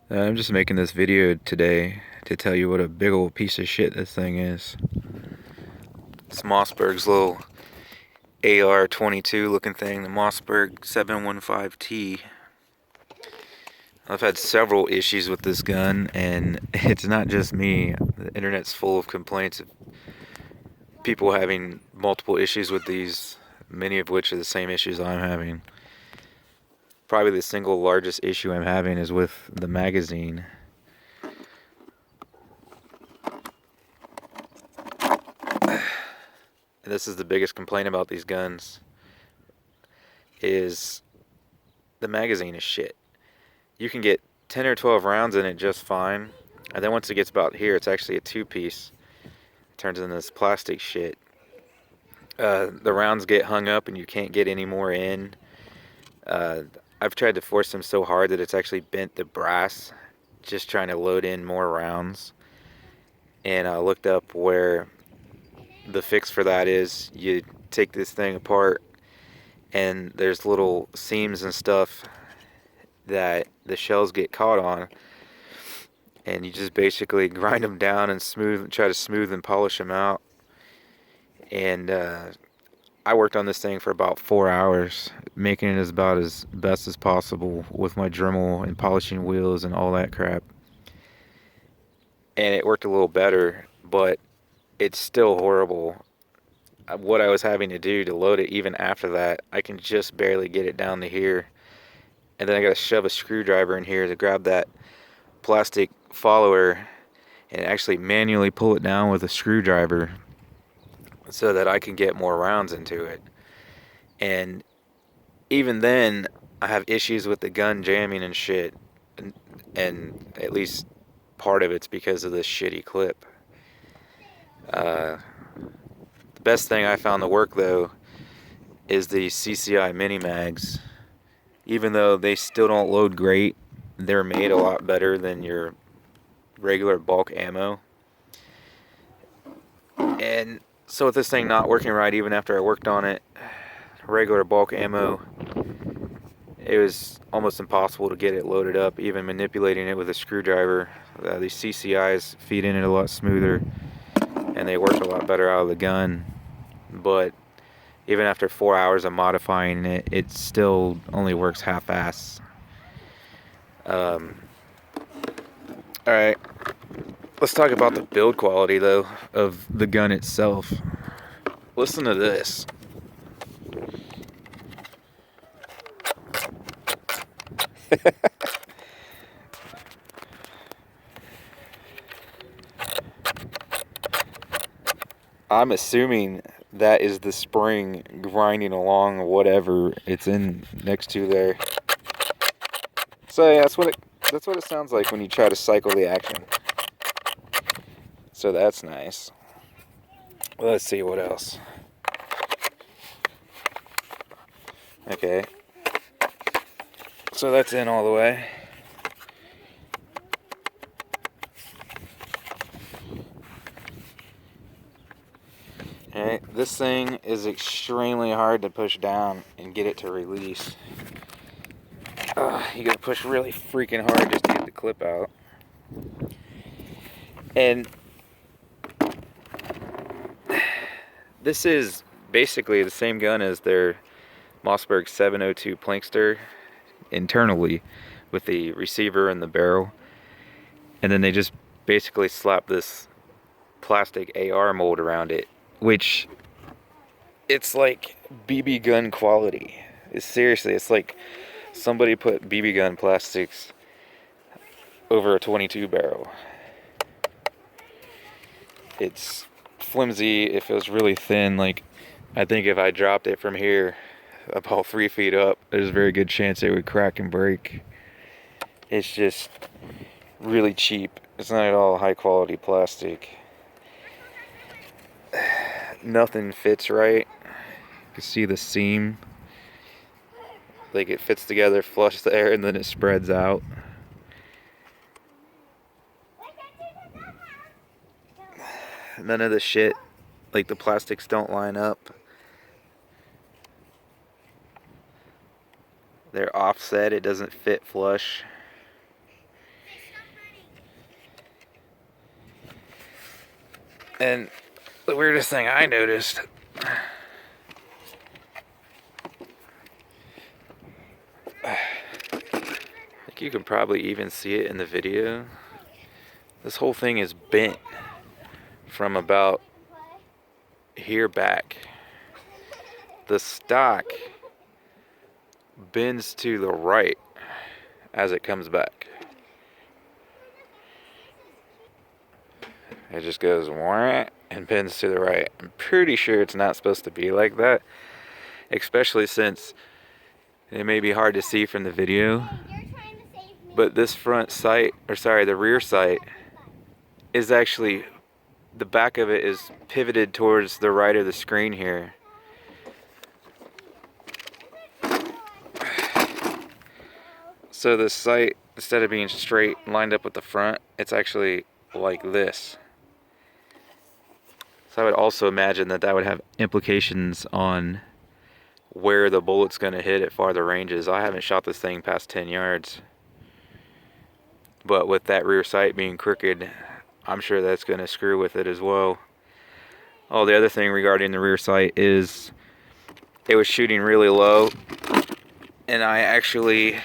I'm just making this video today to tell you what a big old piece of shit this thing is. It's Mossberg's little AR-22 looking thing, the Mossberg 715T. I've had several issues with this gun, and it's not just me. The internet's full of complaints of people having multiple issues with these, many of which are the same issues I'm having. Probably the single largest issue I'm having is with the magazine. This is the biggest complaint about these guns, is the magazine is shit. You can get 10 or 12 rounds in it just fine, and then once it gets about here, it's actually a two-piece. It turns into this plastic shit. The rounds get hung up and you can't get any more in. I've tried to force them so hard that it's actually bent the brass, just trying to load in more rounds. And I looked up where the fix for that is. You take this thing apart, and there's little seams and stuff that the shells get caught on, and you just basically grind them down and try to smooth and polish them out. And I worked on this thing for about 4 hours, making it about as best as possible with my Dremel and polishing wheels and all that crap. And it worked a little better, but it's still horrible. What I was having to do to load it, even after that, I can just barely get it down to here. And then I gotta shove a screwdriver in here to grab that plastic follower and actually manually pull it down with a screwdriver so that I can get more rounds into it. And even then, I have issues with the gun jamming and shit. And at least part of it's because of this shitty clip. The best thing I found to work, though, is the CCI mini mags. Even though they still don't load great, they're made a lot better than your regular bulk ammo. And so with this thing not working right, even after I worked on it, regular bulk ammo, it was almost impossible to get it loaded up, even manipulating it with a screwdriver. These CCIs feed in it a lot smoother, and they work a lot better out of the gun. But even after 4 hours of modifying it, it still only works half-ass. Alright, let's talk about the build quality, though, of the gun itself. Listen to this. I'm assuming that is the spring grinding along whatever it's in next to there. So yeah, that's what it sounds like when you try to cycle the action. So that's nice. Let's see what else. Okay. So that's in all the way. Alright, this thing is extremely hard to push down and get it to release. You gotta push really freaking hard just to get the clip out. And this is basically the same gun as their Mossberg 702 Plankster internally, with the receiver and the barrel. And then they just basically slap this plastic AR mold around it, which it's like BB gun quality. Seriously, it's like somebody put BB gun plastics over a 22 barrel. It's flimsy, it feels really thin. Like, I think if I dropped it from here about 3 feet up, there's a very good chance it would crack and break. It's just really cheap. It's not at all high quality plastic. Nothing fits right. You can see the seam. Like, it fits together flush there and then it spreads out. None of the shit, like the plastics don't line up. They're offset, it doesn't fit flush. And the weirdest thing I noticed, I think you can probably even see it in the video. This whole thing is bent from about here back. The stock bends to the right as it comes back. It just goes wah and bends to the right. I'm pretty sure it's not supposed to be like that, especially since it may be hard to see from the video, but this front sight, or sorry, the rear sight is actually, the back of it is pivoted towards the right of the screen here. So the sight, instead of being straight lined up with the front, it's actually like this. So I would also imagine that that would have implications on where the bullet's going to hit at farther ranges. I haven't shot this thing past 10 yards. But with that rear sight being crooked, I'm sure that's going to screw with it as well. Oh, the other thing regarding the rear sight is it was shooting really low. And I actually, you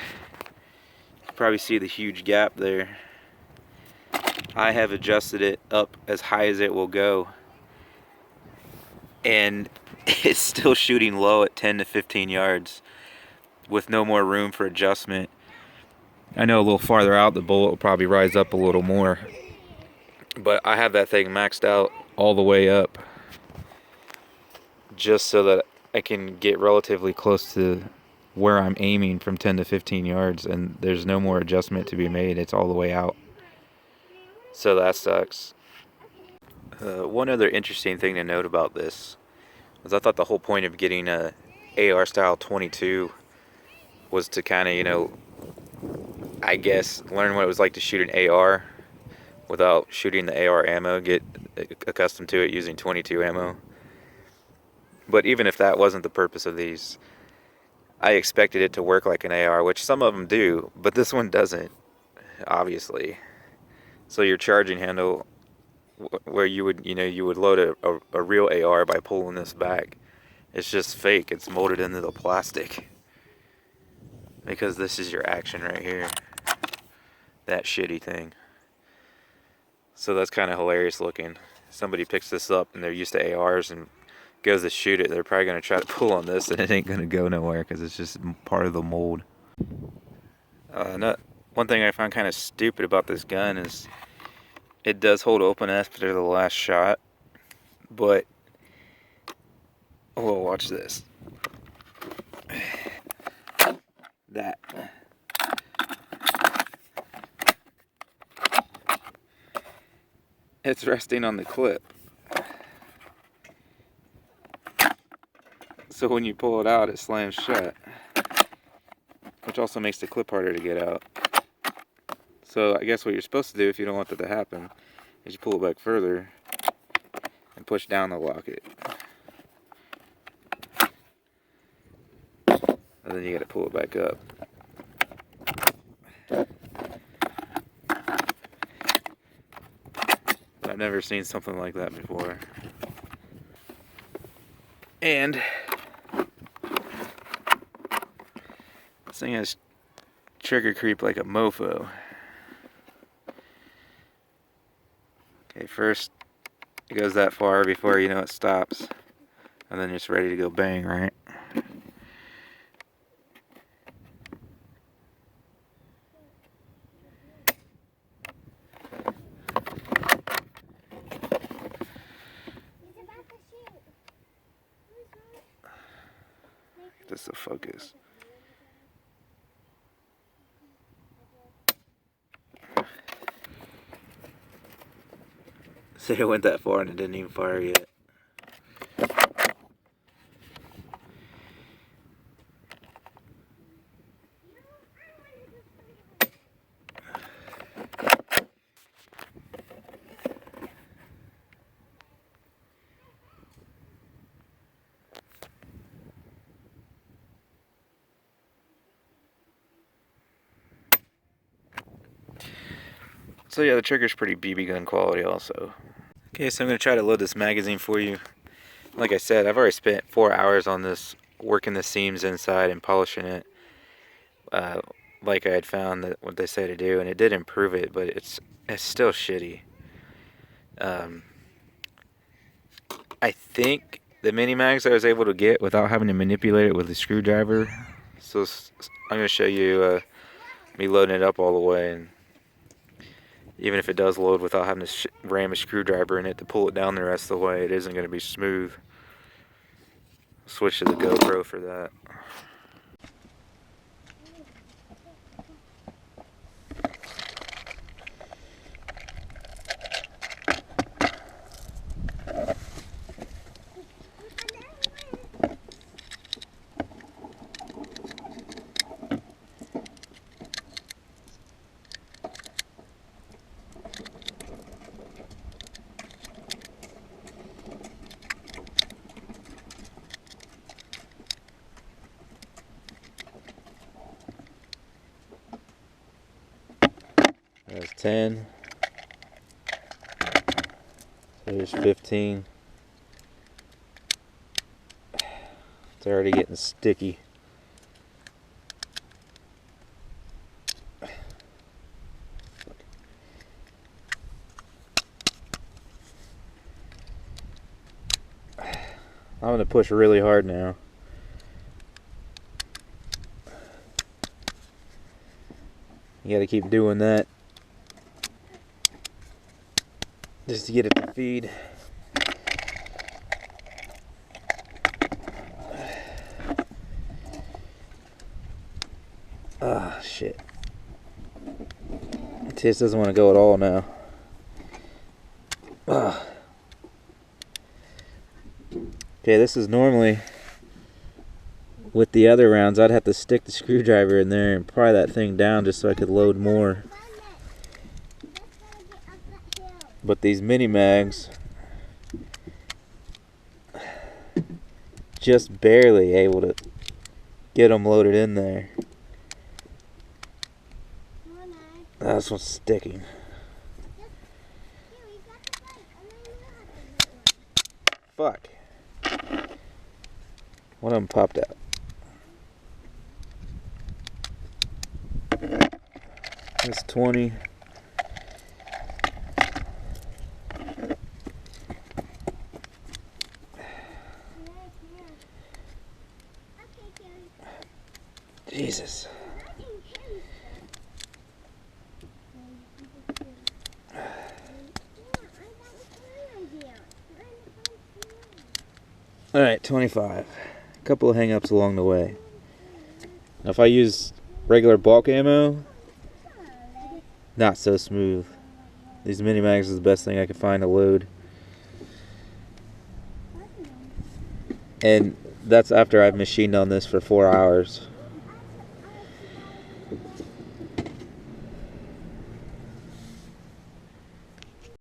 can probably see the huge gap there. I have adjusted it up as high as it will go. And it's still shooting low at 10 to 15 yards with no more room for adjustment. I know a little farther out the bullet will probably rise up a little more, but I have that thing maxed out all the way up just so that I can get relatively close to where I'm aiming from 10 to 15 yards, and there's no more adjustment to be made. It's all the way out. So that sucks. One other interesting thing to note about this was I thought the whole point of getting a AR style 22 was to kind of, you know, I guess learn what it was like to shoot an AR without shooting the AR ammo, get accustomed to it using 22 ammo. But even if that wasn't the purpose of these, I expected it to work like an AR, which some of them do, but this one doesn't, obviously. So your charging handle, where you would, you know, you would load a real AR by pulling this back, it's just fake. It's molded into the plastic. Because this is your action right here. That shitty thing. So that's kind of hilarious looking. Somebody picks this up and they're used to ARs and goes to shoot it. They're probably going to try to pull on this and it ain't going to go nowhere because it's just part of the mold. One thing I find kind of stupid about this gun is it does hold open after the last shot, but oh, watch this. That. It's resting on the clip. So when you pull it out, it slams shut, which also makes the clip harder to get out. So I guess what you're supposed to do if you don't want that to happen is you pull it back further and push down to lock it. And then you gotta pull it back up. I've never seen something like that before. And this thing has trigger creep like a mofo. Okay, first it goes that far before you know it stops. And then it's ready to go bang, right? That's the focus. See, it went that far and it didn't even fire yet. So yeah, the trigger's pretty BB gun quality also. Okay, so I'm going to try to load this magazine for you. Like I said, I've already spent 4 hours on this, working the seams inside and polishing it, like I had found that what they say to do, and it did improve it, but it's still shitty. I think the mini mags I was able to get without having to manipulate it with a screwdriver. So I'm going to show you me loading it up all the way, and even if it does load without having to ram a screwdriver in it to pull it down the rest of the way, it isn't going to be smooth. Switch to the GoPro for that. There's 10. There's 15. It's already getting sticky. I'm going to push really hard now. You got to keep doing that just to get it to feed. Ah, shit. It just doesn't want to go at all now. Ah. Okay, this is normally, with the other rounds, I'd have to stick the screwdriver in there and pry that thing down just so I could load more. But these mini mags, just barely able to get them loaded in there. This one's sticking. Fuck. One of them popped out. That's 20. Jesus. Alright, 25. A couple of hang-ups along the way. Now if I use regular bulk ammo, not so smooth. These mini mags is the best thing I can find to load. And that's after I've machined on this for 4 hours.